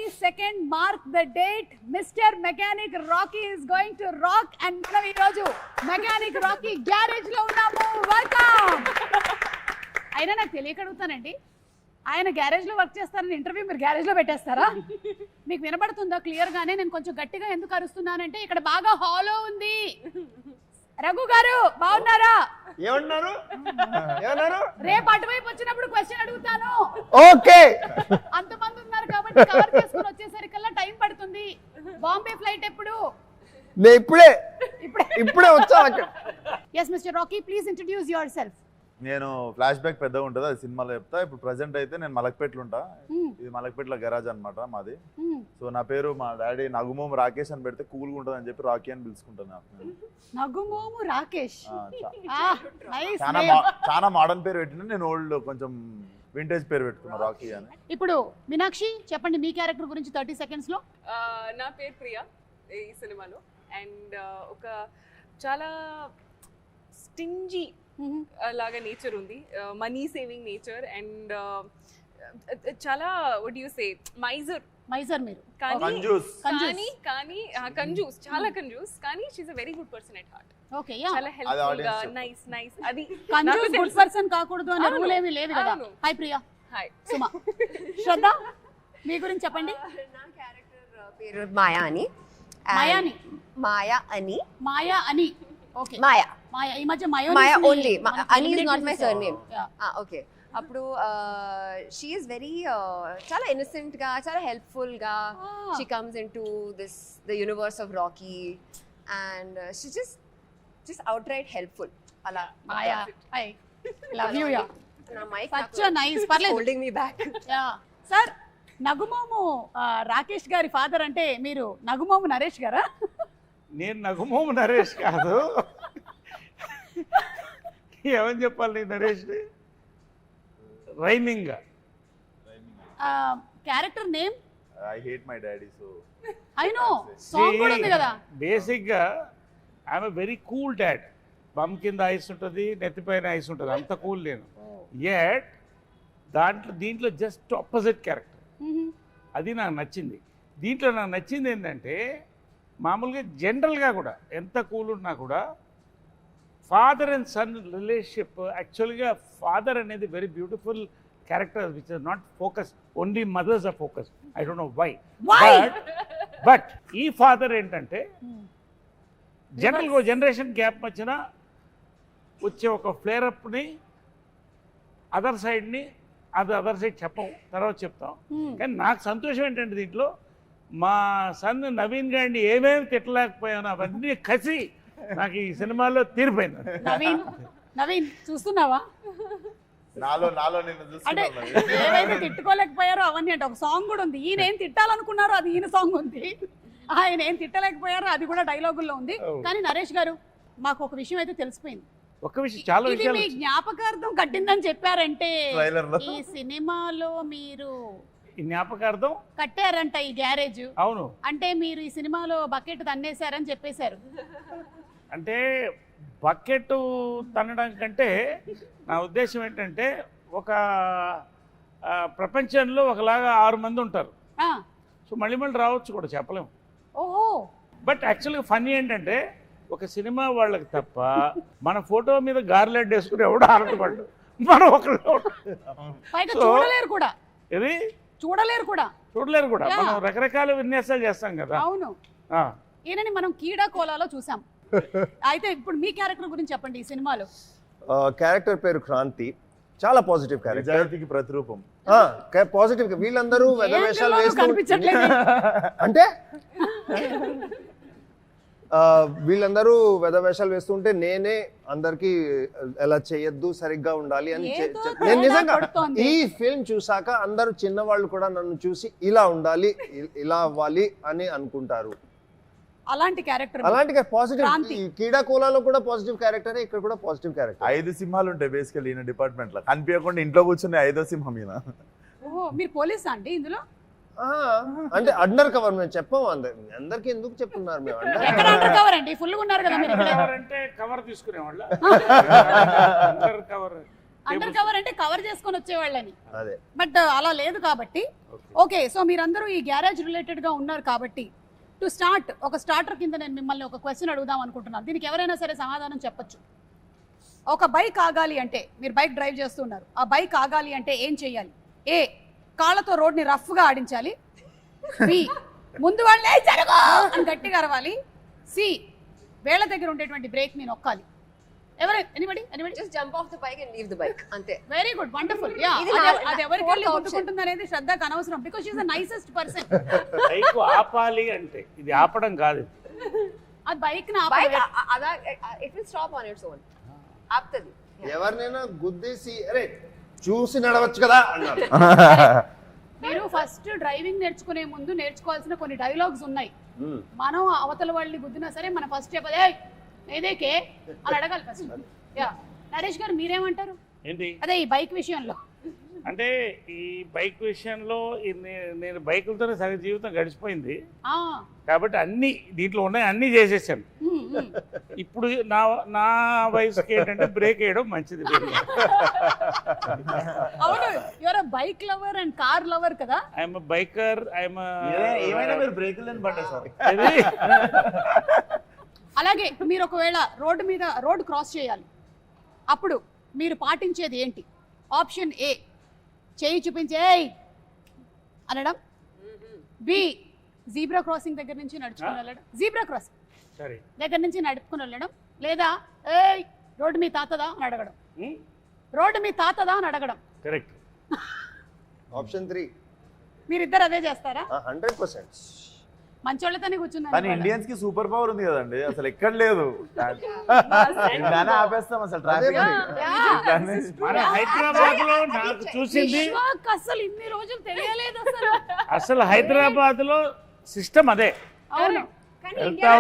22nd mark the date. Mr. Mechanic Rocky is going to rock and మనం ఈ రోజు Mechanic Rocky garage లో ఉన్నాము. వెల్కమ్. అయినా నాకు తెలియక అడుగుతానండి, ఆయన గ్యారేజ్ లో వర్క్ చేస్తారని ఇంటర్వ్యూ మీరు గ్యారేజ్ లో పెట్టేస్తారా? మీకు వినబడుతుందా క్లియర్ గానే? నేను కొంచెం గట్టిగా ఎందుకు అరుస్తున్నానంటే ఇక్కడ బాగా హాలో ఉంది. రఘు గారు బాగున్నారా? ఏమన్నారు? రేపు అటువైపు వచ్చినప్పుడు క్వశ్చన్ అడుగుతాను. ఓకే. అంతమంది ఉన్నారు కాబట్టి కవర్ చేసుకుని వచ్చేసరికల్లా టైం పడుతుంది. బాంబే ఫ్లైట్ ఎప్పుడు? నేను ఇప్పుడే వచ్చా. yes Mr. Rocky, please introduce yourself. నేను ఫ్లాష్ బ్యాక్ పెద్దగా ఉంటుంది, అది సినిమాలో చెప్తా. ఇప్పుడు ప్రజెంట్ అయితే నేను మలక్పేటలో ఉంటా. ఇది మలక్పేటలో గరాజ్ అనమాట మాది. సో నా పేరు మా డాడీ నగుమోము రాకేష్ అని పెడితే కూల్గా ఉంటుంది అని చెప్పి రాకీ అని పిలుచుకుంటాను. నగుమోము రాకేష్ చాలా మోడర్న్ పేరు పెట్టిన, నేను ఓల్డ్ కొంచెం వింటేజ్ పేరు పెట్టుకున్నా రాకీ అని. ఇప్పుడు మీనాక్షి చెప్పండి మీ క్యారెక్టర్ గురించి 30 seconds లో. నా పేరు ప్రియా ఈ సినిమాలో. అండ్ ఒక చాలా స్టింజీ లాగా నేచర్ ఉంది, మనీ సేవింగ్ నేచర్. అండ్ చాలా వాట్ యు సే మైజర్ మీరు, కానీ కంజూస్, చాలా కంజూస్. కానీ she is a very good person at heart. Okay, yeah, చాలా హెల్ప్ఫుల్ గా, నైస్. అది కంజూస్ గుడ్ పర్సన్ కాకూడదు అనే రూల్ ఏమీ లేదు కదా. హాయ్ ప్రియా. హాయ్ సుమా. శ్రద్ధ మీ గురించి చెప్పండి. నా క్యారెక్టర్ పేరు మాయా అని. మాయా అని. ఓకే, మాయా. ఈ మధ్య మాయా ఓన్లీ. అని is not my surname. Okay. అప్పుడు షీ ఈస్ వెరీ చాలా ఇన్నోసెంట్ గా, చాలా హెల్ప్ఫుల్ గా she comes into the universe of Rocky and she just out right helpful. అలా Maya. I love you. Ya, నా మైక్ సచ్ నైస్. పర్లేదు, holding me back. Ya sir. నగుమోము Rakesh గారి father అంటే మీరు నగుమోము నరేష్ గారా? నేను నగుమోము నరేష్ కాదు. ఏమని చెప్పాలి Naresh? Rhyming character name I hate my daddy. So I know song కూడా ఉంది కదా. బేసిక్గా I'm very cool dad. Bum కింద ఐస్ ఉంటుంది, నెత్తిపైన ఐస్ ఉంటుంది, అంత కూల్ నేను. యట్ దీంట్లో జస్ట్ ఆపోజిట్ క్యారెక్టర్. అది నాకు నచ్చింది. దీంట్లో నాకు నచ్చింది ఏంటంటే మామూలుగా జనరల్గా కూడా ఎంత కూల్ ఉన్నా కూడా ఫాదర్ అండ్ సన్ రిలేషన్షిప్, యాక్చువల్గా ఫాదర్ అనేది very beautiful character which is not focus, only mothers are focus. I don't know why. But ఈ ఫాదర్ ఏంటంటే జనరల్గా జనరేషన్ గ్యాప్ మధ్యన వచ్చే ఒక ఫ్లేరప్ని అదర్ సైడ్ని అదర్ సైడ్ చెప్పం, తర్వాత చెప్తాం. కానీ నాకు సంతోషం ఏంటంటే దీంట్లో మా సన్ నవీన్ గారిని ఏమేమి తిట్టలేకపోయాను అవన్నీ కసి నాకు ఈ సినిమాలో తీరిపోయింది. నవీన్ చూస్తున్నావా? నాలో అంటే ఏవైతే తిట్టుకోలేకపోయారో అవన్నీ అంటే ఒక సాంగ్ కూడా ఉంది. ఈయన ఏం తిట్టాలనుకున్నారో అది ఈయన సాంగ్ ఉంది, ఆయన ఏం తిట్టలేకపోయారో అది కూడా డైలాగుల్లో ఉంది. కానీ నరేష్ గారు మాకు ఒక విషయం అయితే తెలిసిపోయింది. ఒక విషయం, చాలా విషయాలు మీ జ్ఞాపకార్థం కట్టిందని చెప్పారంటే ఈ సినిమాలో మీరు ఈ జ్ఞాపకార్థం కట్టారంట ఈ గ్యారేజ్. అవును, అంటే మీరు ఈ సినిమాలో బకెట్ తన్నేశారని చెప్పేశారు. అంటే బకెట్ తన్నడం కంటే నా ఉద్దేశం ఏంటంటే ఒక ప్రపంచంలో ఒకలాగా 6 మంది ఉంటారు. సో మళ్ళీ రావచ్చు కూడా చెప్పలేము. ఓహో. బట్ యాక్చువల్గా ఫన్నీ ఏంటంటే ఒక సినిమా వాళ్ళకి తప్ప మన ఫోటో మీద గార్లెడ్ వేసుకుని ఎవడో ఆనందపడ్డు, మనం ఒకళ్ళు చూడలేరు కూడా. ఇది చూడలేరు కూడా. మనం రకరకాల విన్యాసాలు చేస్తాం కదా. అవును. ఈయనని మనం కీడా కోలాలో చూసాం. అయితే ఇప్పుడు మీ క్యారెక్టర్ గురించి చెప్పండి. ఈ సినిమాలో క్యారెక్టర్ పేరు క్రాంతి. చాలా పాజిటివ్ క్యారెక్టర్, నిజాయితీకి ప్రతిరూపం. పాజిటివ్. వీళ్ళందరూ వేషాలు వేస్తూ అంటే వీళ్ళందరూ వేషాలు వేస్తుంటే నేనే అందరికి ఎలా చేయొద్దు, సరిగ్గా ఉండాలి అని నేను నిజంగా ఈ ఫిల్మ్ చూసాక అందరూ చిన్నవాళ్ళు కూడా నన్ను చూసి ఇలా ఉండాలి, ఇలా అవ్వాలి అని అనుకుంటారు. అలాంటి క్యారెక్టర్, అలాంటి పాజిటివ్. కీడా కోలాలో కూడా పాజిటివ్ క్యారెక్టర్, ఇక్కడ కూడా పాజిటివ్ క్యారెక్టర్. 5 సింహాలు ఉంటాయి బేసికల్లీ ఈయన డిపార్ట్మెంట్ లో. కనిపించకుండా ఇంట్లో కూర్చుని 5వ సింహం ఈయన. ఓహో, మీరు పోలీసా అండి ఇందులో? అంటే అండర్ కవర్. మేము చెప్పాము అందరికి ఎందుకు చెప్తున్నారు? మేము అండర్ కవర్ అండి, ఫుల్ గా ఉన్నారు కదా మీరు. అంటే కవర్ తీసుకునేవాళ్ళ. అండర్ కవర్ అంటే కవర్ చేసుకొని వచ్చేవాళ్ళని, అదే బట్ అలా లేదు కాబట్టి. ఓకే, సో మీరందరూ ఈ గ్యారేజ్ రిలేటెడ్ గా ఉన్నారు కాబట్టి టు స్టార్ట్ ఒక స్టార్టర్ కింద నేను మిమ్మల్ని ఒక క్వశ్చన్ అడుగుదాం అనుకుంటున్నాను. దీనికి ఎవరైనా సరే సమాధానం చెప్పొచ్చు. ఒక బైక్ ఆగాలి అంటే, మీరు బైక్ డ్రైవ్ చేస్తున్నారు, ఆ బైక్ ఆగాలి అంటే ఏం చెయ్యాలి? ఏ, కాళ్ళతో రోడ్ని రఫ్గా ఆడించాలి. బి, ముందు వాళ్ళే జరగో అని గట్టిగా అరవాలి. సి, వేళ్ళ దగ్గర ఉండేటువంటి బ్రేక్ ని నొక్కాలి. ఎవరు? Anybody? Just jump off the bike and leave the bike. అంతే. Very good, wonderful. యా, అది ఎవరికి వెళ్ళి గుర్తుకుంటుంది అనేది శ్రద్ధకు అనవసరం, because she is the nicest person. Bike ఆపాలి అంటే ఇది ఆపడం కాదు, అది బైక్ ని Bike, ఆపాలి. it will stop on its own. ఆపుతుంది. ఎవరినైనా గుద్దేసి అరే చూసి నడవచ్చు కదా అన్నారు. మీరు ఫస్ట్ డ్రైవింగ్ నేర్చుకునే ముందు నేర్చుకోవాల్సిన కొన్ని డైలాగ్స్ ఉన్నాయి. మనం అవతల వాళ్ళని గుద్దినా సరే మన ఫస్ట్ చెప్పదే ఏదేకే అని అడగాలి ఫస్ట్. యా, నరేష్ గారు మీరేమంటారు? ఏంటి అదే ఈ బైక్ విషయంలో. అంటే ఈ బైక్ విషయంలో నేను బైకులతోనే సగం జీవితం గడిచిపోయింది కాబట్టి అన్ని దీంట్లో ఉన్నాయి, అన్నీ చేసేసాను. ఇప్పుడు నా వయసుకి ఏంటంటే బ్రేక్ వేయడం మంచిది. అవును, your bike lover and car lover కదా. ఐఎమ్ బైకర్, ఏమైనా మీరు బ్రేకులు పడ్డా సార్. అలాగే మీరు ఒకవేళ రోడ్డు క్రాస్ చేయాలి, అప్పుడు మీరు పాటించేది ఏంటి? ఆప్షన్ ఏ, చేయి చూపించే అనడం. బి, జీబ్రా క్రాసింగ్ దగ్గర నుంచి నడుచుకుని వెళ్ళడం, జీబ్రా క్రాసింగ్ దగ్గర నుంచి నడుపుకుని వెళ్ళడం. లేదా ఏయ్ రోడ్డు మీ తాతదా అని అడగడం. రోడ్డు మీ తాతదా అని అడగడం. కరెక్ట్. ఆప్షన్ 3 మీరిద్దరు అదే చేస్తారా? 100%. మంచోళ్ళతోనే కూర్చున్నాను. కానీ ఇండియన్స్ కి సూపర్ పవర్ ఉంది కదండి, అసలు ఎక్కడ లేదు. ఆపేస్తాం అసలు ట్రాఫిక్. మన హైదరాబాద్ లో నాకు చూసింది అసలు ఇన్ని రోజులు తెలియలేదు అసలు హైదరాబాద్ లో సిస్టమ్ అదే. అవును, కానీ ఇండియా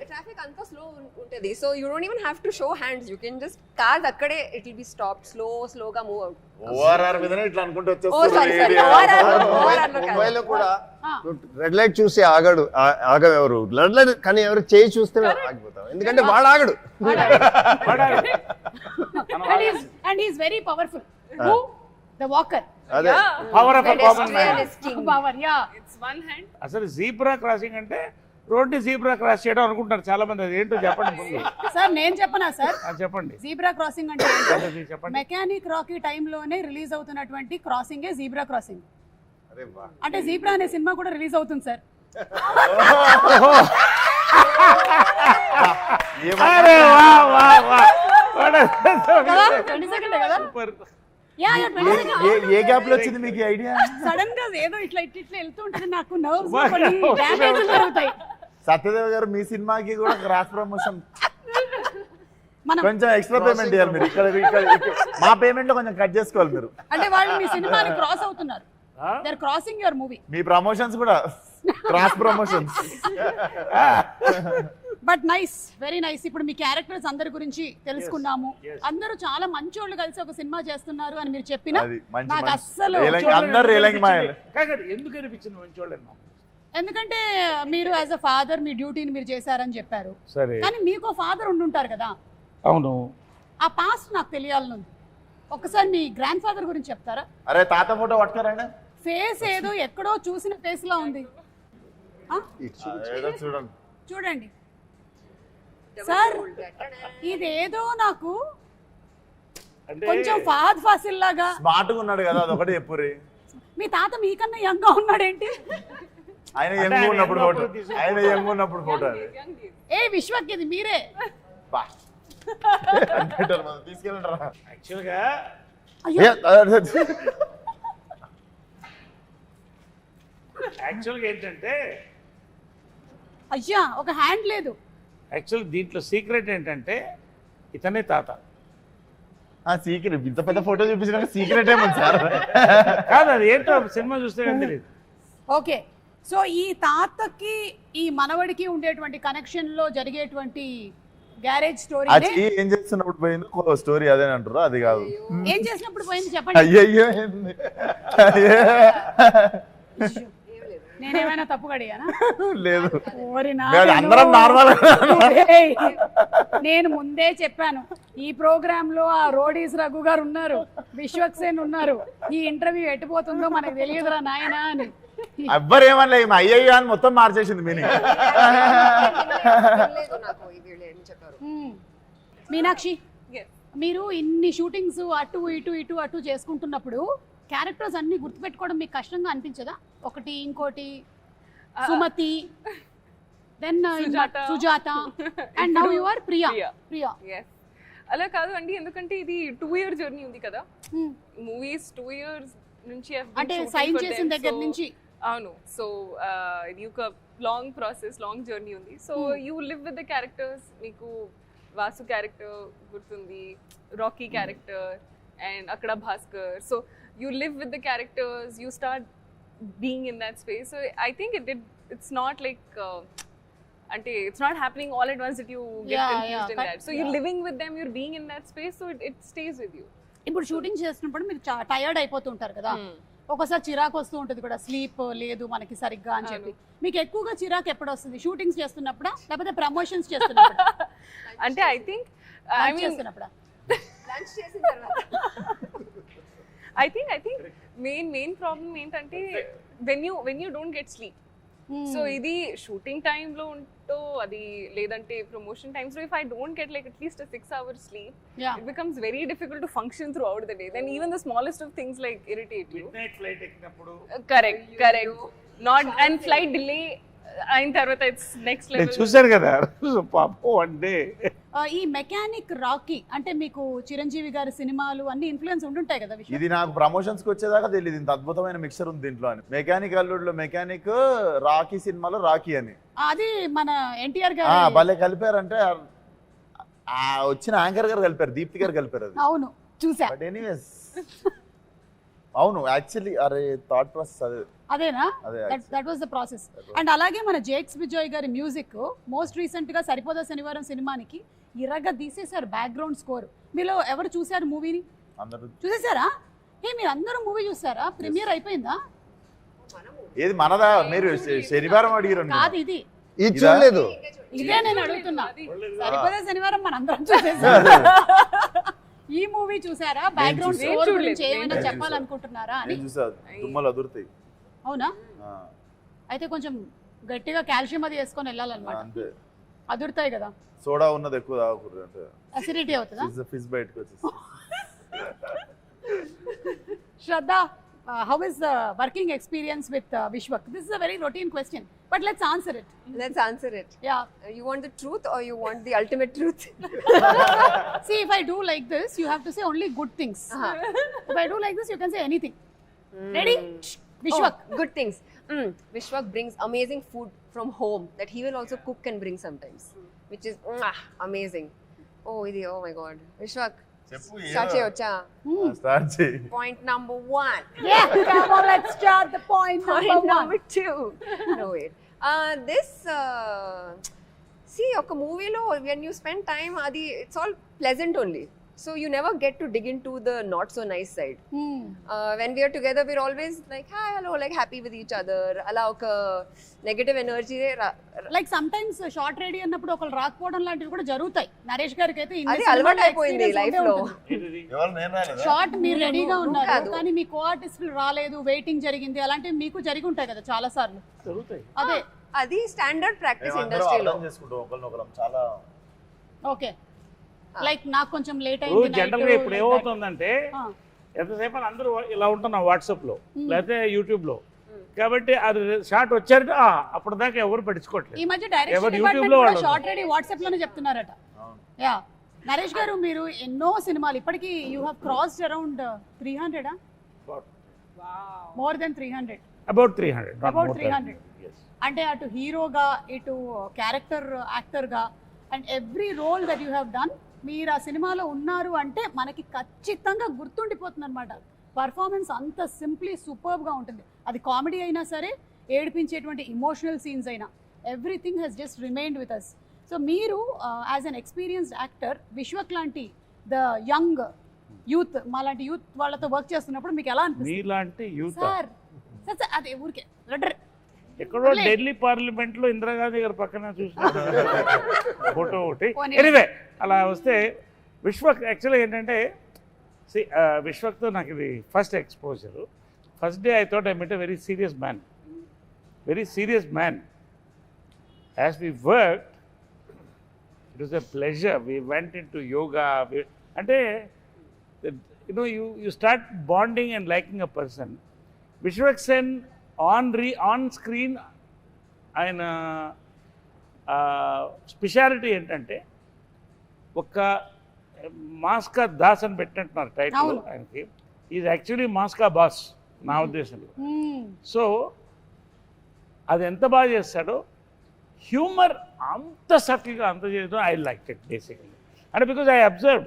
ట్రాఫిక్ అంతా స్లో ఉంటది. So you don't even have to show hands, you can just car అక్కడే ఇట్ విల్ బి స్టాప్డ్, స్లోగా మూవ్ అవుట్. ఓఆర్ఆర్ మీదనే ఇట్లా అనుకుంటూ ముంబైలో కూడా రెడ్ లైట్ చూసి ఆగెవరు రెడ్ లైట్, కానీ ఎవరు చేయి చూస్తే ఆగిపోతాం, ఎందుకంటే వాడు ఆగడు. And he is very powerful. The walker. అదే power of common man. Power, ya. It's one hand. అసలు జీబ్రా క్రాసింగ్ అంటే రోడ్డు జీబ్రా క్రాస్ చేయడం అనుకుంటారు చాలా మంది. అది ఏంటో చెప్పండి ముందు. సార్ నేను చెప్పనా సార్? చెప్పండి. జీబ్రా క్రాసింగ్ అంటే చెప్పండి. మెకానిక్ రాకీ టైంలోనే రిలీజ్ అవుతున్నటువంటి క్రాసింగే జీబ్రా క్రాసింగ్. అరే వా, అంటే జీబ్రా అనే సినిమా కూడా రిలీజ్ అవుతుంది సార్. అరే వా వా వా. 20 సెకండ్ కదా? సూపర్. ఏ గ్యాప్ లో వచ్చింది మీకు ఐడియా? సడన్ గా ఏదో ఇట్లా వెళ్తూ ఉంటుంది, నాకు నర్వ్స్ డ్యామేజ్ జరుగుతాయి. సత్యదేవ్ గారు మీ సినిమాకి కూడా క్రాస్ ప్రమోషన్ మనం కొంచెం ఎక్స్ట్రా పేమెంట్ చేయాలి మీరు. ఇక్కడ మా పేమెంట్ లో కొంచెం కట్ చేసుకోవాలి మీరు. అంటే వాళ్ళు మీ సినిమాని క్రాస్ అవుతున్నారు, they are crossing your movie. మీ ప్రమోషన్స్ కూడా cross promotions. But nice, very nice. ఇప్పుడు మీ క్యారెక్టర్స్ అందరి గురించి తెలుసుకున్నాము. అందరూ చాలా మంచోళ్ళు కలిసి ఒక సినిమా చేస్తున్నారు అని మీరు చెప్పినా నాకు అస్సలు ఎందుకు అనిపించింది మంచోళ్ళని? ఎందుకంటే మీరు యాజ్ అ ఫాదర్ మీ డ్యూటీని మీరు చేశారని చెప్పారు. సరే, కానీ మీకు ఫాదర్ ఉండుంటారు కదా. అవును. ఆ పాస్ట్ నాకు తెలియాలనుంది. ఒకసారి మీ గ్రాండ్ ఫాదర్ గురించి చెప్తారా? అరే తాత ఫోటో పట్టుకోరండి. ఫేస్ ఏదో ఎక్కడో చూసిన ఫేస్ లా ఉంది. చూడండి చూడండి సార్, ఇదేదో నాకు కొంచెం ఫహద్ ఫాసిల్ లాగా. స్మార్ట్ గా ఉన్నాడు కదా, అదొకటి చెప్పుర్రి. మీ తాత మీకన్నా యంగ్ గా ఉన్నాడేంటి? ఆయన యంగ్ ఉన్నప్పుడు ఫోటో, ఆయన యంగ్ ఉన్నప్పుడు ఫోటో. ఏ విశ్వక్, ఇది మీరే. తీసుకెళ్ళండి. యాక్చువల్గా ఏంటంటే అయ్యా ఒక హ్యాండ్ లేదు. యాక్చువల్ దీంట్లో సీక్రెట్ ఏంటంటే ఇతనే తాత. సీక్రెట్ ఇంత పెద్ద ఫోటో చూపించిన సీక్రెట్ ఏమన్నా సార్? కాదు, అది ఏంటో సినిమా చూస్తే తెలియదు. ఓకే, సో ఈ తాతకి ఈ మనవడికి ఉండేటువంటి కనెక్షన్ లో జరిగేటువంటి గ్యారేజ్ స్టోరీ. ఏం చేస్తున్నప్పుడు పోయింది స్టోరీ అదే అంటారు, అది కాదు. ఏం చేసినప్పుడు పోయింది చెప్పండి. అయ్యో నేనేమైనా తప్పు కడిగానా? లేదు ఓరి లేదు, అందరం నార్మల్. ఏయ్, నేను ముందే చెప్పాను ఈ ప్రోగ్రామ్ లో ఆ రోడీస్ రఘు గారు ఉన్నారు, విశ్వక్సేన్ ఉన్నారు, ఈ ఇంటర్వ్యూ ఎట్టిపోతుందో మనకు తెలియదురా నాయనా అని. ఎవ్వరు ఏమనలే, అయ్యయ్యో అని మొత్తం మార్చేసింది మీనింగ్. మీనాక్షి, Yes. మీరు ఇన్ని షూటింగ్స్ అటు ఇటు ఇటు అటు చేసుకుంటున్నప్పుడు క్యారెక్టర్స్ అన్ని గుర్తుపెట్టుకోవడం మీకు కష్టంగా అనిపించదా? ఒకటి ఇంకోటి Sumathi, then Sujatha, and now you are Priya. Priya Yes. అలా కాదు అండి, ఎందుకంటే ఇది 2 year జర్నీ ఉంది కదా. మూవీస్ 2 years నుంచి అంటే సైన్ చేసిన దగ్గర నుంచి. అవును. సో ఇది ఒక లాంగ్ ప్రాసెస్, లాంగ్ జర్నీ ఉంది. So you live with the characters. మీకు వాసు క్యారెక్టర్ గుర్తుంది, రాకీ క్యారెక్టర్, అండ్ అక్కడ Bhaskar. So you live with the characters, you start being in that space. So I think it's not like అంటే it's not happening all at once that you get confused in that. So you're living with them, you're being in that space, so it stays with you. ఇప్పుడు shooting చేస్తున్నప్పుడు మీరు tired అయిపోతుంటారు కదా, ఒకసారి చిరాకు వస్తూ ఉంటుంది కూడా, స్లీప్ లేదు మనకి సరిగ్గా అని చెప్పి. మీకు ఎక్కువగా చిరాకు ఎప్పుడు వస్తుంది? షూటింగ్స్ చేస్తున్నప్పుడా లేకపోతే ప్రమోషన్స్ చేస్తున్నప్పుడా? అంటే ఐ థింక్ చేస్తున్నప్పుడా? ఐ థింక్ మెయిన్ ప్రాబ్లమ్ ఏంటంటే when you don't get sleep. So ఇది షూటింగ్ టైమ్ లో ఉంటో అది, లేదంటే ప్రమోషన్ టైమ్స్ లో if I don't get like at least a 6 hours sleep, it becomes very difficult to function throughout the day. Then even the smallest of things like irritate you. Midnight flight ఎక్కినప్పుడు Correct. Not and flight delay అయిన తర్వాత it's next level. నేను చూశాను కదా పాపం one day. ఈ mechanic Rocky అంటే మీకు చిరంజీవి గారి సినిమాలు అన్ని ఇన్ఫ్లుయెన్స్ ఉంటుంటాయి కదా. ఇది నాకు ప్రమోషన్స్ కి వచ్చేదాకా తెలియదు ఇంత అద్భుతమైన మిక్సర్ ఉంది దీంట్లో అని. మెకానిక్ అల్లుడులో మెకానిక్, రాకీ సినిమాలో రాకీ అని, అది మన ఎన్టీఆర్ గారు భలే కలిపారంటే వచ్చిన యాంకర్ గారు కలిపారు, దీప్తి గారు కలిపారు అది. అవును చూసా. బట్ ఎనీవేస్ అవును యాక్చువల్లీ అరే థాట్ ప్రాసెస్ అదేనా? That was the process. And అలాగే మన జేక్స్ విజయ్ గారి మ్యూజిక్ మోస్ట్ రీసెంట్ గా సరిపోదా శనివారం సినిమానికి ఇరగా తీసేశారు బ్యాక్గ్రౌండ్ స్కోర్. మీలో ఎవరు చూసారు మూవీని? చూసేసారా? మీరు అందరూ మూవీ చూసారా? ప్రీమియర్ అయిపోయిందా? ఏది మనదా? మీరు శనివారం అడిగారు కాదు, ఇది చూడలేదు. ఇదే నేను అడుగుతున్నా. సరిపోదా శనివారం మనందరం చూసేసారు. ఈ మూవీ చూసారా? బ్యాక్గ్రౌండ్ స్కోర్ గురించి ఏమైనా చెప్పాలనుకుంటున్నారా అని? తుమ్మలు అదురుతాయి. అవునా? అయితే కొంచెం గట్టిగా కాల్షియం అది వేసుకొని వెళ్ళాలన్నమాట. అదురుతాయి కదా. సోడా ఉన్నది ఎక్కువ తాగకూడదు అంటే అసిడిటీ అవుతుందా? ఫిష్ బయటకు వచ్చేసి. శ్రద్ధ, how is the working experience with Vishwak? This is a very routine question, but let's answer it. Let's answer it. Yeah. You want the truth or you want the ultimate truth? See, if I do like this, you have to say only good things. If I do like this, you can say anything. Ready? Vishwak. Oh, good things. Vishwak brings amazing food from home that he will also cook and bring sometimes, which is amazing. Oh my God. Vishwak, start cheyocha. Start chey. Point number 1. Yeah, come on, let's start the point number 2. No, wait. This, see, oka movie lo, when you spend time, it's all pleasant only. So you never get to dig into the not so nice side. When we are together, we're always like, hi, hello, like happy with each other. Ala oka negative energy. Like sometimes short ready అన్నప్పుడు ఒకళ్ళు రాకపోవడం లాంటివి కూడా జరుగుతాయి. నరేష్ గారికి అయితే అది అలవాటు అయిపోయింది లైఫ్ లో. షార్ట్ మీరు రెడీగా ఉన్నారు కానీ మీ కో ఆర్టిస్టులు రాలేదు, వెయిటింగ్ జరిగింది, అలాంటివి మీకు జరిగి ఉంటాయి కదా చాలా సార్లు. అదే అది స్టాండర్డ్ ప్రాక్టీస్ ఇండస్ట్రీలో. చాలా ఓకే. లైక్ నాకు కొంచెం లేట్ అయింది. జనరల్ గా ఇప్పుడు ఏమవుతుందంటే ఎంతసేపు అందరూ ఇలా ఉంటున్నాం వాట్సాప్ లో లేకపోతే యూట్యూబ్ లో, కాబట్టి అది షార్ట్ వచ్చారంటే అప్పుడు దాకా ఎవరు పట్టించుకోవట్లేదు. ఈ మధ్య డైరెక్షన్ డిపార్ట్మెంట్ కూడా షార్ట్ రెడీ వాట్సాప్ లోనే చెప్తున్నారట. యా నరేష్ గారు, మీరు ఎన్నో సినిమాలు ఇప్పటికి you have crossed around 300. More than 300. About 300. అంటే అటు హీరోగా ఇటు క్యారెక్టర్ యాక్టర్గా and every role that you have done, మీరు ఆ సినిమాలో ఉన్నారు అంటే మనకి ఖచ్చితంగా గుర్తుండిపోతుంది అనమాట. పర్ఫార్మెన్స్ అంత సింప్లీ సూపర్బ్గా ఉంటుంది. అది కామెడీ అయినా సరే, ఏడిపించేటువంటి ఇమోషనల్ సీన్స్ అయినా, everything he's just remained with us. So మీరు as an experienced actor Vishwak లాంటి ద యంగ్ యూత్, మాలాంటి యూత్ వాళ్ళతో వర్క్ చేస్తున్నప్పుడు మీకు ఎలా అనిపిస్తుంది? మీలాంటి యూత్ సార్ అదే ఊరికే ఎక్కడో ఢిల్లీ పార్లమెంట్ లో ఇందిరాగాంధీ గారి పక్కన చూసిన ఫోటో ఒకటి. ఎనీవే అలా వస్తే విశ్వక్ యాక్చువల్గా ఏంటంటే విశ్వక్తో నాకు ఇది first exposure. First day I thought I met a very serious man. As we work it was a pleasure. We went into yoga. అంటే you start bonding and liking a person. Vishwak Sen on screen ఆయన speciality ఏంటంటే ఒక మాస్కా దాస్ అని పెట్టినట్టున్నారు title ఆయనకి. Is actually మాస్కా boss నా ఉద్దేశంలో. So అది ఎంత బాగా చేస్తాడో, హ్యూమర్ అంత సటిల్గా అంత చేయడం ఐ లైక్ ఇట్ బేసికలీ. అంటే because I observe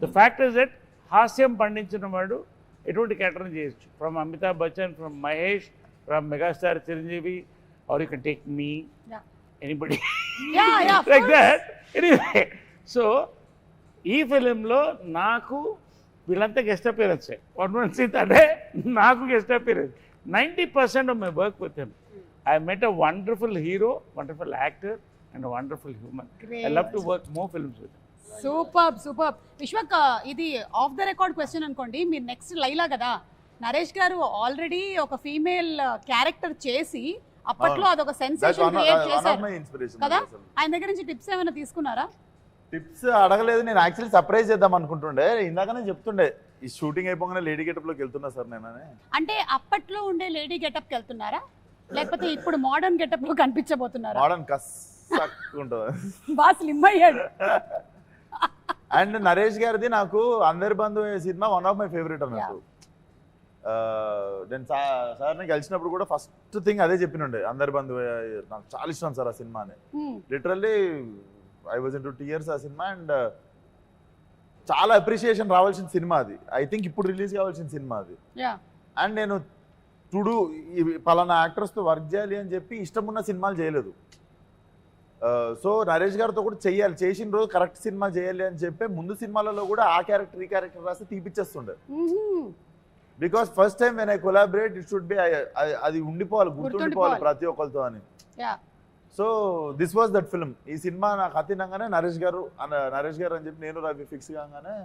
the fact is that హాస్యం పండించిన వాడు ఎటువంటి క్యారెక్టర్ని చేయొచ్చు. From Amitabh Bachchan, from Mahesh, from megastar Chiranjeevi, or you can take me anybody like that. Anyway, so ఈ ఫిలింలో నాకు వీళ్ళంతా గెస్ట్ అపియరెన్స్. అంటే నాకు guest appearance 90% of my work with him. I met a wonderful hero, wonderful actor, and a wonderful human. Great. I love to work more films with him. Super. Vishwak, ఇది of the record question అనుకోండి. మీరు next Laila కదా, నరేష్ గారు already ఒక female character చేసి అప్పట్లో అదొక sensation create చేశారు కదా. ఆయన దగ్గర నుంచి టిప్స్ ఏమైనా తీసుకున్నారా? టిప్స్ అడగలేదు. నేను యాక్చువల్లీ సర్ప్రైజ్ చేద్దాం అనుకుంటుండే. ఇందాకనే చెప్తుండే ఈ షూటింగ్ అయిపోగానే లేడీ గెటప్ లోకి వెళ్తున్నా సార్ నేను. అంటే అప్పట్లో ఉండే లేడీ గెటప్ కి వెళ్తున్నారా, లేకపోతే ఇప్పుడు మోడర్న్ గెటప్ లో కనిపించబోతున్నారా? మోడర్న్ కస్సక్కుంటుంది. బాగా స్లిమ్ అయ్యాడు. అండ్ నరేష్ గారిది నాకు అందరి బంధు సినిమా వన్ ఆఫ్ మై ఫేవరెట్ అన్నట్టు. నేను సార్ని కలిసినప్పుడు కూడా ఫస్ట్ థింగ్ అదే చెప్పినుండే, అందరి బంధు నాకు చాలా ఇష్టం సార్ ఆ సినిమా అని. Literally I was into tears ఆ సినిమా. అండ్ చాలా అప్రిషియేషన్ రావాల్సిన సినిమా అది. ఐ థింక్ ఇప్పుడు రిలీజ్ కావాల్సిన సినిమా అది. అండ్ నేను టుడు పలానా యాక్టర్స్తో వర్క్ చేయాలి అని చెప్పి ఇష్టం ఉన్న సినిమాలు చేయలేదు. సో నరేష్ గారితో కూడా చెయ్యాలి, చేసిన రోజు కరెక్ట్ సినిమా చేయాలి అని చెప్పి ముందు సినిమాలలో కూడా ఆ క్యారెక్టర్ ఈ క్యారెక్టర్ రాసి తీపిచ్చేస్తుండే. Because first time when I collaborate it should be, అది ఉండిపోవాలి, గుర్తుండిపోవాలి ప్రతి ఒక్కరితో అని. So this was that film. ఈ సినిమా నాకు అతినంగానే నరేష్ గారు అని చెప్పి నేను రవి ఫిక్స్ కాగానే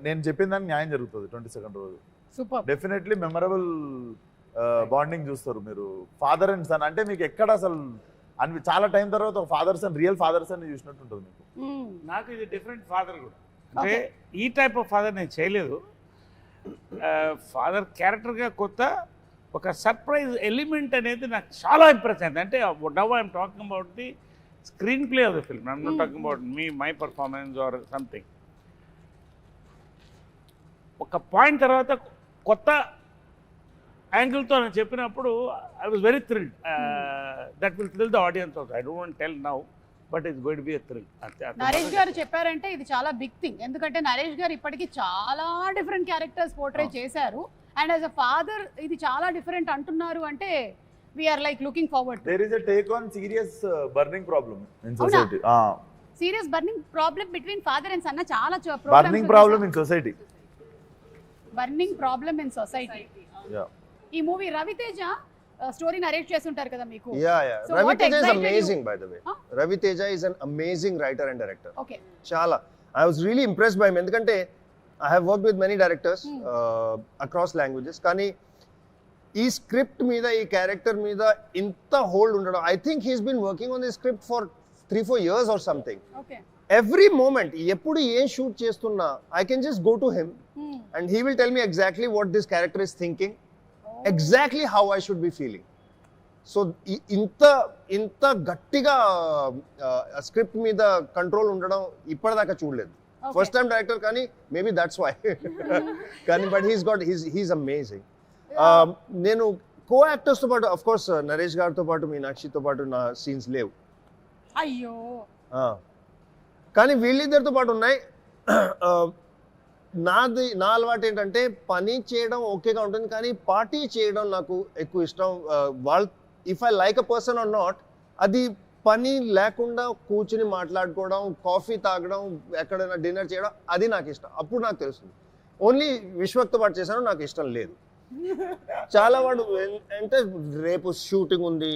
నేను చెప్పిన దానికి న్యాయం జరుగుతుంది 22nd రోజు. డెఫినెట్లీ మెమరబుల్ బాండింగ్ చూస్తారు మీరు. ఫాదర్ అండ్ సన్ అంటే మీకు ఎక్కడ అసలు చాలా టైం తర్వాత ఒక father son, real father son చూసినట్టు ఉంటుంది మీకు. నాకు ఇది డిఫరెంట్ ఫాదర్ కూడా. అంటే ఈ టైప్ ఆఫ్ ఫాదర్ నేను చేయలేదు. ఫాదర్ క్యారెక్టర్గా కొత్త ఒక సర్ప్రైజ్ ఎలిమెంట్ అనేది నాకు చాలా ఇంప్రెస్ అయింది. అంటే now I'm talking about the screen play of the film. I'm not talking about my performance or something. ఒక పాయింట్ తర్వాత కొత్త యాంగిల్తో నేను చెప్పినప్పుడు I was very thrilled. That will thrill the audience also. I don't want tell now, but it's going to be a thrill. Naresh గారు చెప్పారంటే ఇది చాలా big thing. ఎందుకంటే నరేష్ గారు ఇప్పటికీ చాలా డిఫరెంట్ క్యారెక్టర్స్ పోర్ట్రే చేశారు. అండ్ యాజ్ అ ఫాదర్ ఇది చాలా డిఫరెంట్ అంటున్నారు అంటే we're like looking forward. There is a take on serious burning problem in society. Serious burning problem between father and son. చాలా burning problem in society. Burning problem in society. ఈ movie Ravi Teja story narrate చేస్తుంటారు కదా మీకు. So Raviteja is amazing by the way. Raviteja is an amazing writer and director. Okay. Chala. I was really impressed by him ఎందుకంటే I have worked with many directors across languages. కానీ ఈ script మీద, ఈ character మీద ఇంత hold ఉండడం, I think he's been working on this script for 3-4 years or something. Okay. Every moment ఎప్పుడు ఏం షూట్ చేస్తున్నా I can just go to him and he will tell me exactly what this character is thinking. Exactly how I should be feeling. So ఇంత గట్టిగా script మీద control ఉండడం ఇప్పటిదాకా చూడలేదు. First time director కానీ మేబీ దట్స్ వై. కానీ but he's amazing. నేను కో యాక్టర్స్తో పాటు అఫ్ కోర్స్ నరేష్ గారితో పాటు మీనాక్షితో పాటు నా సీన్స్ లేవు. అయ్యో. కానీ వీళ్ళిద్దరితో పాటు ఉన్నాయి. నా అలవాటు ఏంటంటే పని చేయడం ఓకేగా ఉంటుంది, కానీ పార్టీ చేయడం నాకు ఎక్కువ ఇష్టం. If I like a person are not, అది పని లేకుండా కూర్చుని మాట్లాడుకోవడం, కాఫీ తాగడం, ఎక్కడైనా డిన్నర్ చేయడం, అది నాకు ఇష్టం. అప్పుడు నాకు తెలుస్తుంది. ఓన్లీ విశ్వక్తో పాటు చేశాను, నాకు ఇష్టం లేదు. చాలా వాడు అంటే రేపు షూటింగ్ ఉంది,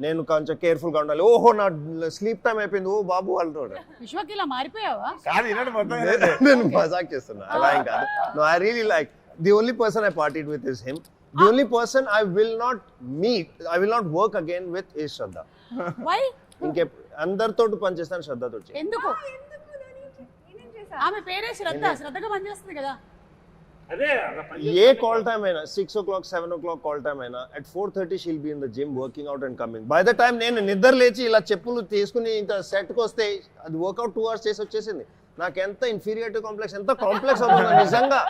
నేను కొంచెం కేర్ఫుల్ గా ఉండాలి, ఓహో నా స్లీప్ టైం అయిపోయింది, ఓ బాబు అంటాడు. విశ్వకి ఇలా మారిపోయావా? కాదు వినండి మొత్తం నేను మజాక్ చేస్తున్నా, అలా ఏం కాదు. No, I really like the only person I partied with is him. The only person I will not work again with is Shraddha. Why? ఇంకే అందరితో పనిచేస్తాను, శ్రద్ధతో చేయను. ఎందుకు? ఆమె పేరే శ్రద్ధగా పనిచేస్తుంది కదా. అదే ఏ కాల్ టైమ్ అయినా 6 o'clock 7 o'clock కాల్ టైమ్ అయినా at 4:30 she'll be in the gym working out and coming. By the time నేను నిద్ర లేచి ఇలా చెప్పులు తీసుకుని ఇంత సెట్కి వస్తే అది వర్కౌట్ 2 hours చేసి వచ్చేసింది. నాకు ఎంత ఇన్ఫీరియారిటీ కాంప్లెక్స్, ఎంత కాంప్లెక్స్ అవుతుంది నిజంగా.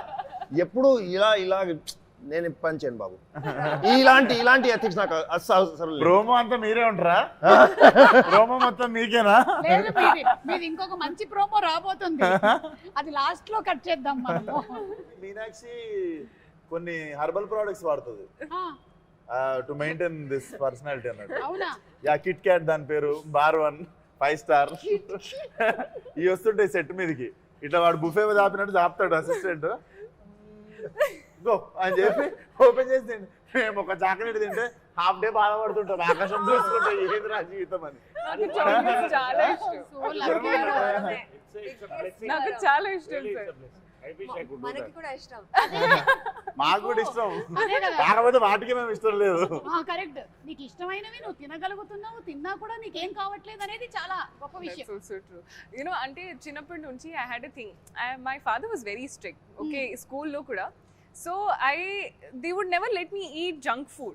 ఎప్పుడు ఇలా నేను పని చేయను బాబు. ఇలాంటి ఎథిక్స్ నాకు అసలు. ప్రోమో అంతా మీరే ఉంటారా? ప్రోమో మొత్తం మీకేనా? లేదు, మీది ఇంకొక మంచి ప్రోమో రాబోతుంది, అది లాస్ట్ లో కట్ చేద్దాం మనము. మీనాక్షి కొన్ని హెర్బల్ ప్రొడక్ట్స్ వాడుతుంది టు మెయింటైన్ దిస్ పర్సనాలిటీ అన్నట్టు. అవునా? యా, కిట్ క్యాట్ దాని పేరు, బార్ 1 5 star. ఇవి వస్తుంటాయి సెట్ మీదకి, ఇట్లా వాడు బుఫే మీద ఆపినట్టు ఆపుతాడు అసిస్టెంట్. గో అని చెప్పి ఓపెన్ చేసి మేము ఒక చాక్లెట్ తింటే హాఫ్ డే బాధపడుతుంటాం, ఆకాశం చూసుకుంటే ఏది రా జీవితం అని. చాలా ఇష్టం, So lucky. నాకు చాలా ఇష్టం సార్. మనకి కూడా ఇష్టం, మాకు కూడా ఇష్టం, అదే కదా. కాకపోతే వాటికి మేము ఇష్టం లేదు. కరెక్ట్, నీకు ఇష్టమైనవి నువ్వు తినగలుగుతున్నావు, తిన్నా కూడా నీకేం కావట్లేదు అనేది చాలా గొప్ప విషయం. That's also true. You know, అంటే చిన్నప్పటి నుంచి I had a thing. My father was very strict. Okay, స్కూల్లో కూడా. So they would never let me eat junk food.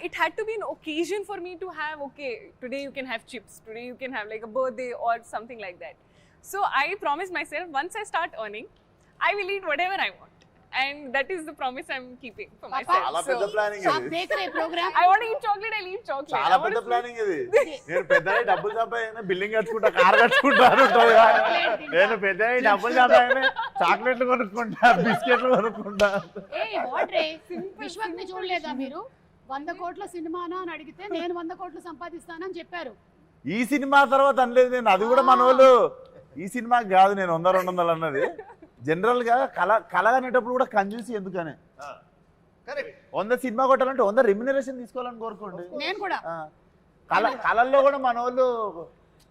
It had to be an occasion for me to have, okay, today you can have chips, today you can have like a birthday or something like that. So I promised myself, once I start earning, I will eat whatever I want. And that is the promise I'm keeping for myself. చాలా పెద్ద planning आप ఇది. देख रहे programme? I want to eat chocolate, I'll eat chocolate. చాలా పెద్ద planning ఇది. నేను పెద్దగా డబ్బులు సంపాదన బిల్డింగ్ కట్టుకుంటా, కార్ కట్టుకుంటా అని ఉంటుంది. నేను పెద్దగా డబ్బులు సంపాదన చాక్లెట్లు కొనుక్కుంటా, బిస్కెట్లు కొనుక్కుంటా. వాట్ రే, విశ్వక్ ని చూడలేదా మీరు? 100 కోట్ల సినిమానా అని అడిగితే నేను 100 కోట్లు సంపాదిస్తానని చెప్పారు. ఈ సినిమా తర్వాత అనలేదు నేను, అది కూడా మన వాళ్ళు ఈ సినిమాకి కాదు నేను 100-200 అన్నది. జనరల్ గా కళ అనేటప్పుడు కూడా కంజూసి ఎందుకని. 100 సినిమా కొట్టాలంటే 100 రెమ్యునరేషన్ తీసుకోవాలని కోరుకోండి. నేను కూడా కళల్లో కూడా మన వాళ్ళు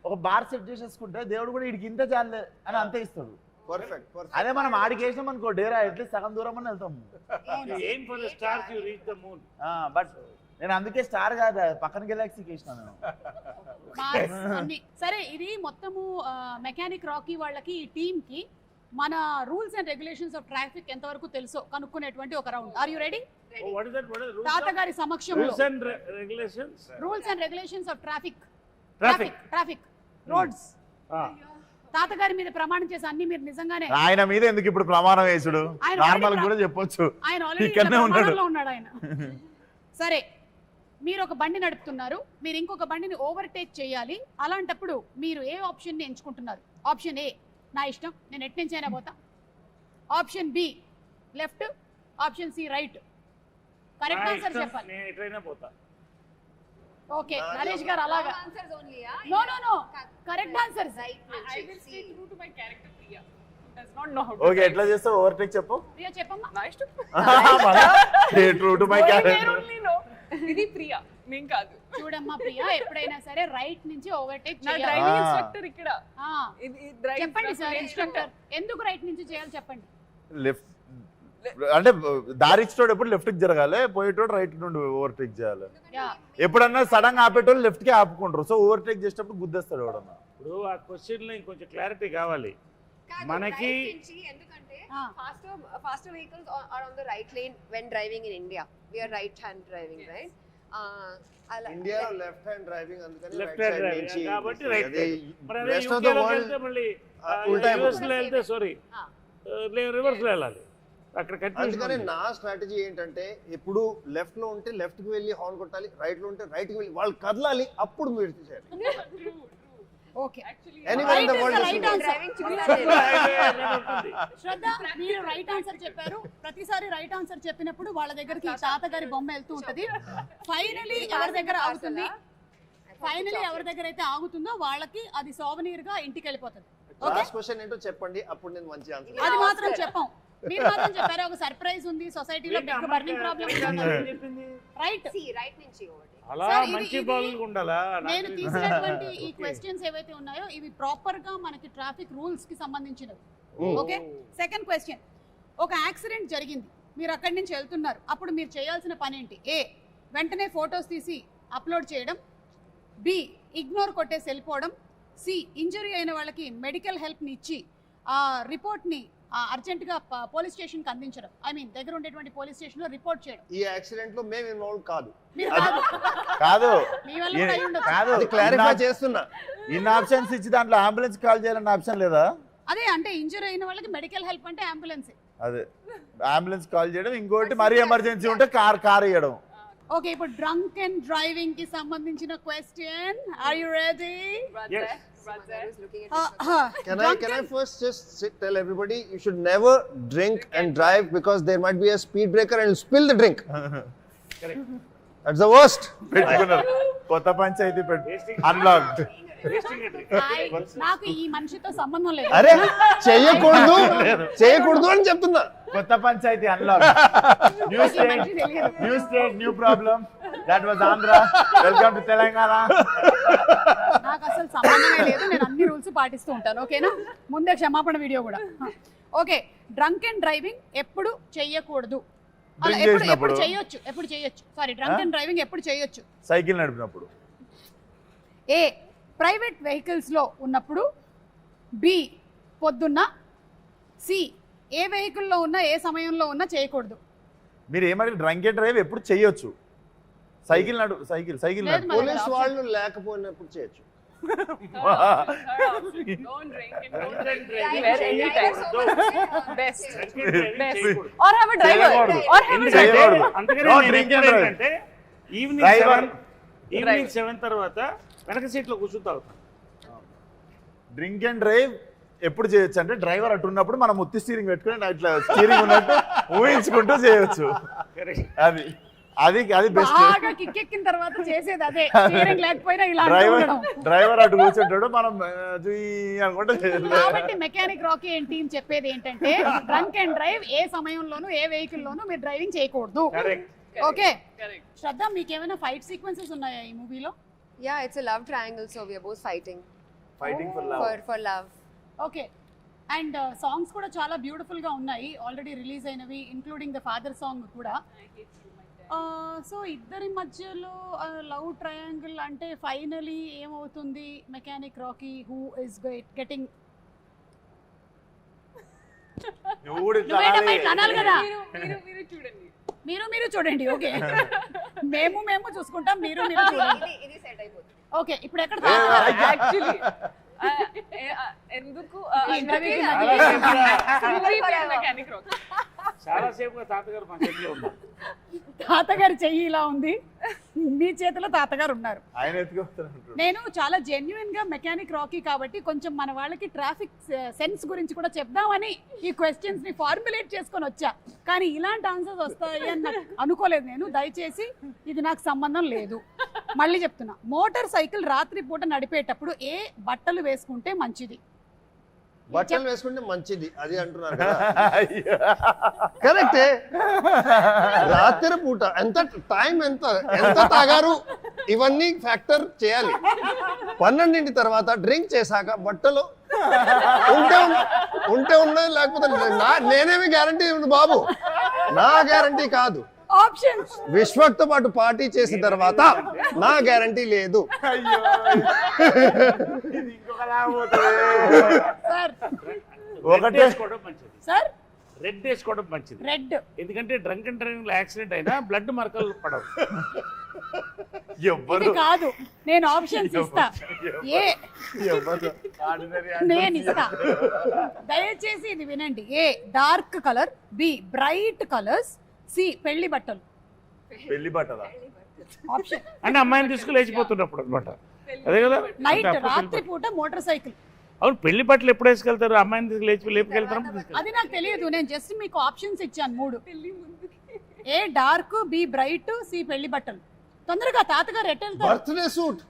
ఒక బార్ సెట్ చేసేసుకుంటే దేవుడు కూడా వీడికి ఇంత చాలే అని అంతే ఇస్తాడు. పర్ఫెక్ట్. అదే మనం ఆడికి వేసినాం అనుకో డేరా అట్లీస్ట్ సగం దూరం అని వెళ్తాం. aim for the stars, you reach the moon. But నేను అందుకే స్టార్ కాదు, పక్కన గెలాక్సీకి వేసినా నేను. అన్ని సరే. ఇది మొత్తము మెకానిక్ రాకీ వాళ్ళకి, ఈ టీమ్ కి మన rules and regulations of traffic ఎంతవరకు తెలుసో కనుక్కునేటువంటి ఒక round. Are you ready? Oh, what is that? What is the rules? తాతగారి సమక్షంలో Rules and regulations. Rules and regulations of traffic Traffic. Roads. Ah. తాతగారి మీద ప్రమాణం చేసి అన్ని మీరు నిజంగానే, ఆయన మీద ఎందుకు ఇప్పుడు ప్రమాణం వేసుడు, ఆయన నార్మల్ already కూడా చెప్పొచ్చు, ఆయన ఆల్రెడీ ఇక్కడనే ఉన్నాడు. ఉన్నాడు ఆయన. సరే, మీరు ఒక బండి నడుపుతున్నారు, మీరు ఇంకొక బండిని ఓవర్టేక్ చేయాలి. అలాంటప్పుడు మీరు ఏ ఆప్షన్ ని ఎంచుకుంటున్నారు? ఆప్షన్ ఏ, నా ఇష్టం, నేను ఎట్ నుంచి అయినా పోతా. Option B, left. Option C, right. Correct answer చెప్పాలి. నేను ఎట్లయినా పోతా. ఓకే, నరేష్ గారు అలాగా. Answers only. No, correct answer. I will stay true to my character, Priya, who does not know how to okay, drive. ఎట్లా చేస్తావు ఓవర్టేక్ చెప్పు. ప్రియా చెప్పమ్మా. నా ఇష్టం. True to my Only character. there only know. ఇది ప్రియా, నేను కాదు. చూడమ్మా ప్రియా, ఎప్పుడైనా సరే రైట్ నుంచి ఓవర్టేక్ నా చేయాలి. డ్రైవింగ్ ఇన్స్ట్రక్టర్ ఇక్కడ. ఇది డ్రైవింగ్ చెప్పండి సార్, ఇన్స్ట్రక్టర్ ఎందుకు రైట్ నుంచి చేయాలి చెప్పండి. లెఫ్ట్ అంటే దారి ఇచ్చేటోడు ఎప్పుడు లెఫ్ట్ కి జరగాలి, పోయేటోడు రైట్ నుండి ఓవర్టేక్ చేయాలి. యా, ఎప్పుడన్నా సడన్ గా ఆపేటోళ్ళు లెఫ్ట్ కి ఆపుకుంటారు, సో ఓవర్టేక్ చేసేటప్పుడు గుద్దేస్తాడు ఎవడన్నా. ఇప్పుడు ఆ క్వశ్చన్ లో ఇంకొంచెం క్లారిటీ కావాలి మనకి. ఎందుకంటే faster vehicles are on the right lane when driving in India. We are right hand driving, right? ఇండియాలో లెఫ్ట్ హ్యాండ్ డ్రైవింగ్, అందుకని left right hand side driving నుంచి కాబట్టి రైట్. అదే మరి అదే rest of the యూకేలోకి world వెళ్తే మళ్ళీ ఉల్టా యూఎస్ లో వెళ్తే సారీ రివర్స్ లో వెళ్ళాలి. అక్కడ అందుకని కన్ఫ్యూజన్. నా స్ట్రాటజీ ఏంటంటే ఎప్పుడు లెఫ్ట్ లో ఉంటే లెఫ్ట్ కి వెళ్ళి హార్న్ కొట్టాలి, రైట్ లో ఉంటే రైట్ కి వెళ్ళి వాళ్ళు కదలాలి, అప్పుడు మీరు చేయాలి. Okay. Anywhere in the world is right answer. Driving చూడాలి. శ్రద్ధ, మీరు రైట్ ఆన్సర్ చెప్పారు. ప్రతిసారి రైట్ ఆన్సర్ చెప్పినప్పుడు వాళ్ళ దగ్గరికి తాతగారి బొమ్మ వెళ్తూ ఉంటది. ఫైనలీ ఎవరి దగ్గర ఆగుతుంది, ఎవరి దగ్గర అయితే ఆగుతుందో వాళ్ళకి అది సోవనీర్ గా ఇంటికి వెళ్ళిపోతుంది. ఓకే, లాస్ట్ క్వశ్చన్ ఏంటో చెప్పండి, అప్పుడు నేను మంచి ఆన్సర్. అది మాత్రం చెప్పాం. మీరు మాత్రం చెప్పారు ఒక సర్ప్రైజ్ ఉంది సొసైటీలో big burning problem right right నుంచి అలా Sir, ఇది- మంచి ఇది- బాగులు ఉండాలా నేను తీసినటువంటి ఈ క్వశ్చన్స్ ఏవైతే ఉన్నాయో ఇవి ప్రాపర్ గా మనకి ట్రాఫిక్ రూల్స్ కి సంబంధించినవి ఓకే సెకండ్ క్వశ్చన్ ఒక యాక్సిడెంట్ జరిగింది మీరు అక్కడి నుంచి వెళ్తున్నారు అప్పుడు మీరు చేయాల్సిన పని ఏంటి ఏ వెంటనే ఫొటోస్ తీసి అప్లోడ్ చేయడం బి ఇగ్నోర్ కొట్టేసి వెళ్ళిపోవడం సి ఇంజరీ అయిన వాళ్ళకి మెడికల్ హెల్ప్ని ఇచ్చి ఆ రిపోర్ట్ని అర్జెంటుగా పోలీస్ స్టేషన్కి అందించడం ఐ మీన్ దగ్గర ఉండేటువంటి పోలీస్ స్టేషన్లో రిపోర్ట్ చేయడం ఈ యాక్సిడెంట్ లో మేము ఇన్వాల్వ్ కాదు. మీరు కాదు. కాదు మీ వల్ల కూడా అయి ఉండొచ్చు. కాదు అది క్లారిఫై చేస్తున్నా. ఇన్ని ఆప్షన్స్ ఇచ్చి దాంట్లో అంబులెన్స్ కాల్ చేయాలన్న ఆప్షన్ లేదా? అదే అంటే ఇంజరీ అయిన వాళ్ళకి మెడికల్ హెల్ప్ అంటే అంబులెన్స్. అదే అంబులెన్స్ కాల్ చేయడం, ఇంకోటి మరీ ఎమర్జెన్సీ ఉంటే కార్ ఇవ్వడం. ఓకే ఇప్పుడు డ్రంక్ అండ్ డ్రైవింగ్ కి సంబంధించిన question are you ready? Yes. Can I first just tell everybody you should never drink and drive because there might be a speed breaker and spill the drink. Correct. That's the worst. పెట్టుకున్నారు కొత్త panchayat unlocked. నాకు ఈ మనిషితో సంబంధం లేదు. అరే చేయకూడదు అని చెప్తున్నా. కొత్త పంచాయతీ unlock. New state new problem. That was Andhra. Welcome to Telangana. నాకు అసలు సంబంధమే లేదు. నేను అన్ని రూల్స్ పాటిస్తూ ఉంటాను. ఓకేనా? ముందే క్షమాపణ వీడియో కూడా. ఓకే డ్రంక్ అండ్ డ్రైవింగ్ ఎప్పుడు చెయ్యకూడదు? ఎప్పుడు చేయొచ్చు? సారీ డ్రంక్ అండ్ డ్రైవింగ్ ఎప్పుడు చేయొచ్చు? సైకిల్ నడిపినప్పుడు. ఏ ప్రైవేట్ వెహికల్స్ లో ఉన్నప్పుడు, బి పొద్దున్న, సి ఏ వెహికల్లో ఉన్నా ఏ సమయంలో ఉన్నా చేయకూడదు. మీరు ఏమంటే డ్రంక్ అండ్ డ్రైవ్ ఎప్పుడు చేయొచ్చు? సైకిల్ లేదు మరి. పోలీస్ వాళ్ళు లేకపోయినప్పుడు చేయొచ్చు. Don't drink and don't drive anytime. Best. Or have a driver. Or have a driver. అంటే ఈవినింగ్ 7 తర్వాత వెనక సీట్లో కూర్చుంటా. డ్రింక్ అండ్ డ్రైవ్ ఎప్పుడు చేయొచ్చు అంటే డ్రైవర్ అటు ఉన్నప్పుడు మనం ముత్తి స్టీరింగ్ పెట్టుకుని ఇట్లా స్టీరింగ్ ఉన్నట్టు ఊహించుకుంటూ చేయొచ్చు. అది బెస్ట్. బాగా కిక్కెక్కిన తర్వాత చేసేది అదే. స్టీరింగ్ లేకపోయినా ఇలా డ్రైవర్ అటు కూర్చుంటాడు, మనం అనుకుంటే. కాబట్టి మెకానిక్ రాకీ అండ్ టీమ్ చెప్పేది ఏంటంటే డ్రంక్ అండ్ డ్రైవ్ ఏ సమయంలోనూ ఏ వెహికల్ లోనూ మీరు డ్రైవింగ్ చేయకూడదు. ఓకే శ్రద్ధ, మీకు ఏమైనా ఫైట్ సీక్వెన్సెస్ ఉన్నాయా ఈ మూవీలో? Yeah, it's a love triangle, so we are both fighting for love. Okay and songs కూడా చాలా బ్యూటిఫుల్ గా ఉన్నాయి ఆల్రెడీ రిలీజ్ అయినవి, ఇంక్లూడింగ్ ద ఫాదర్ సాంగ్ కూడా. సో ఇద్దరి మధ్యలో లవ్ ట్రయాంగిల్ అంటే ఫైనలీ ఏమవుతుంది? Mechanic Rocky who is getting అనాలి కదా. మీరు చూడండి. మీరు చూడండి. ఓకే మేము చూసుకుంటాం, మీరు చూడండి. ఓకే ఇప్పుడు ఎక్కడ Actually, ఎందుకు మెకానిక్ రాకీ చాలా సేపుగా తాతగారు మా చేతిలో ఉన్నారు. తాతగారి చెయ్యి ఇలా ఉంది, మీ చేతిలో తాతగారు ఉన్నారు. ఆయన ఎత్తుకొస్తున్నారు. నేను చాలా జెన్యున్ గా మెకానిక్ రాకీ కాబట్టి కొంచెం మన వాళ్ళకి ట్రాఫిక్ సెన్స్ గురించి కూడా చెప్దామని ఈ క్వశ్చన్స్ ని ఫార్ములేట్ చేసుకొని వచ్చా. కానీ ఇలాంటి ఆన్సర్స్ వస్తాయి అని నాకు అనుకోలేదు నేను. దయచేసి ఇది నాకు సంబంధం లేదు. మళ్ళీ చెప్తున్నా, మోటార్ సైకిల్ రాత్రి పూట నడిపేటప్పుడు ఏ బట్టలు వేసుకుంటే మంచిది? బట్టలు వేసుకుంటే మంచిది అది అంటున్నారు కదా. కరెక్టే. రాత్రి పూట ఎంత టైం ఎంత తాగారు ఇవన్నీ ఫ్యాక్టర్ చేయాలి. 12 తర్వాత డ్రింక్ చేశాక బట్టలు ఉంటే ఉన్నది, లేకపోతే నేనేమి గ్యారంటీ బాబు, నా గ్యారంటీ కాదు. ఆప్షన్స్ విశ్వక్తో పాటు పార్టీ చేసిన తర్వాత నా గ్యారంటీ లేదు. సార్ ఒకటి వేసుకోవడం మంచిది. సార్ రెడ్ వేసుకోవడం మంచిది. రెడ్ ఎందుకంటే డ్రంక్ అండ్ డ్రైవింగ్ లో యాక్సిడెంట్ అయినా బ్లడ్ మరకలు పడవు. ఇది కాదు, నేను ఆప్షన్స్ ఇస్తా. ఏ నేను ఇస్తా, దయచేసి ఇది వినండి. A dark colour, B bright colours, C పెళ్లి బట్టలు. ఆప్షన్ అంటే అమ్మాయిని తీసుకుని లేచిపోతున్నప్పుడు అనమాట. అదే కదా నైట్ రాత్రి పూట మోటార్ సైకిల్. అవును, పెళ్లి బట్టలు ఎప్పుడు వేసుకెళ్తారు? అమ్మాయిని తీసుకు లేపుకెళ్తారు. అది నాకు తెలియదు, నేను జస్ట్ మీకు ఆప్షన్స్ ఇచ్చాను 3. ఏ డార్క్, బి బ్రైట్, సి పెళ్లి బట్టలు. తొందరగా తాతగారు ఎట్ వెళ్తారు? Birthday suit.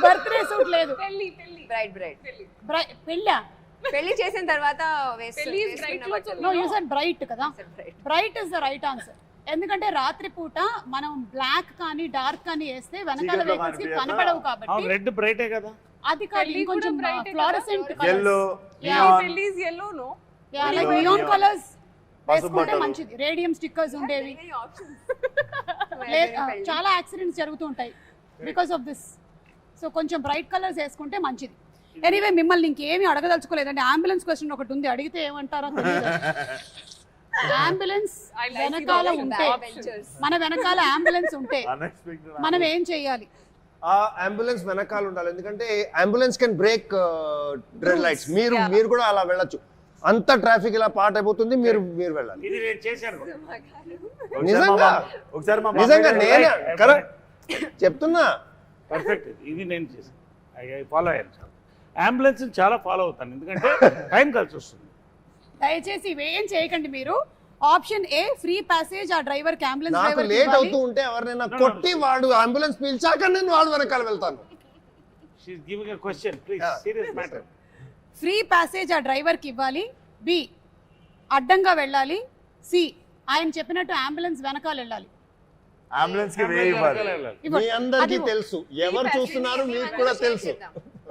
బర్త్డే సూట్ లేదు. Bride. పెళ్ళా? పెళ్లి చేసిన తర్వాత పెళ్లి is bright clothes no you said bright కదా, bright is the right answer. ఎందుకంటే రాత్రిపూట మనం బ్లాక్ కానీ డార్క్ కానీ వేస్తే వెనకాల వెహికల్స్ కి కనపడవు కాబట్టి. రెడ్ బ్రైటే కదా, అది కాదు ఇంకొంచెం ఫ్లోరసెంట్ yellow పెళ్లి is yellow, no? Like neon colours వేసుకుంటే మంచిది. రేడియం స్టిక్కర్స్ ఉండేవి. చాలా యాక్సిడెంట్స్ జరుగుతూ ఉంటాయి బికాస్ ఆఫ్ దిస్. సో కొంచెం బ్రైట్ కలర్స్ వేసుకుంటే మంచిది. ఎనీవే మిమ్మల్ని ఇంకేమీ అడగదలుచుకోలేదండి. అంబులెన్స్ క్వశ్చన్ ఒకటి ఉంది, అడిగితే ఏమంటారో తెలియదు. అంబులెన్స్ వెనకాల ఉంటే, మన వెనకాల అంబులెన్స్ ఉంటే మనం ఏం చెయ్యాలి? ఆ అంబులెన్స్ వెనకాల ఉండాలి, ఎందుకంటే ambulance can break red lights. మీరు కూడా అలా వెళ్ళొచ్చు. అంత ట్రాఫిక్ ఇలా పాట అయిపోతుంది, మీరు వెళ్ళాలి. ఇది నేను చేశాను. నిజంగా ఒకసారి మా నిజంగా నేనే కరెక్ట్ చెప్తున్నా. పర్ఫెక్ట్, ఇది నేను చేశాను. ఫాలో అయ్యాను. అంబులెన్స్ చాలా ఫాలో అవుతాను, ఎందుకంటే టైం కలిసి వస్తుంది. దయచేసి ఇవేం చేయకండి మీరు. ఆప్షన్ ఏ ఫ్రీ ప్యాసేజ్ ఆ డ్రైవర్ కి, అంబులెన్స్ నాకు డ్రైవర్ లేట్ అవుతూ ఉంటే ఎవరినైనా కొట్టి వాడు అంబులెన్స్ పిలిచాక నేను వాడు వెనకాల వెళ్తాను. She is giving a question, please, serious matter. Free passage ఆ డ్రైవర్ కి ఇవ్వాలి. బి అడ్డంగా వెళ్ళాలి. సి ఆయన చెప్పినట్టు అంబులెన్స్ వెనకాల వెళ్ళాలి. అంబులెన్స్ కి వే ఇవ్వాలి. మీ అందరికీ తెలుసు, ఎవరు చూస్తున్నారు మీకు కూడా తెలుసు.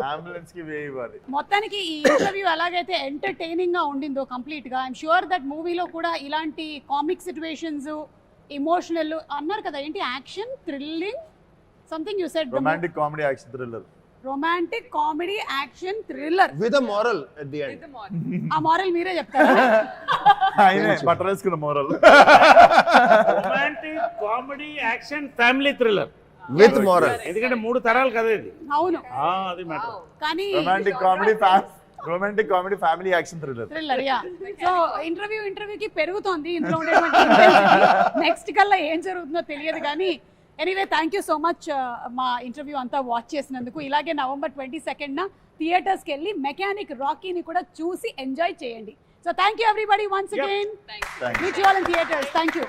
అంబులెన్స్ కి వే ఇవ్వాలి. మొత్తానికి ఈ ఇంటర్వ్యూ ఎలాగైతే ఎంటర్టైనింగ్ గా ఉండిందో కంప్లీట్ గా, ఐఎమ్ షూర్ దట్ మూవీలో కూడా ఇలాంటి కామిక్ సిచ్యువేషన్స్, ఎమోషనల్ అన్నారు కదా, ఏంటి action, thrilling, something you said, romantic comedy action thriller. Romantic comedy action thriller with a moral at the end. ఆ మోరల్ మీరే చెప్తారా? ఆయనే బట్టలు వేసుకున్న moral. Romantic comedy action family thriller with moral. ఎందుకంటే 3 తరాలు కదా ఇది. అవును, అది మ్యాటర్. కానీ romantic comedy family action thriller. Thriller yeah. So ఇంటర్వ్యూకి పెరుగుతోంది ఇంట్లో ఉండేటువంటి నెక్స్ట్ కల్లా ఏం జరుగుతుందో తెలియదు కానీ. Anyway thank you so much మా ఇంటర్వ్యూ అంతా వాచ్ చేసినందుకు. ఇలాగే November 22న థియేటర్స్కి వెళ్ళి మెకానిక్ రాకీని కూడా చూసి ఎంజాయ్ చేయండి. So thank you everybody once again. Meet you all in theatres. Thank you.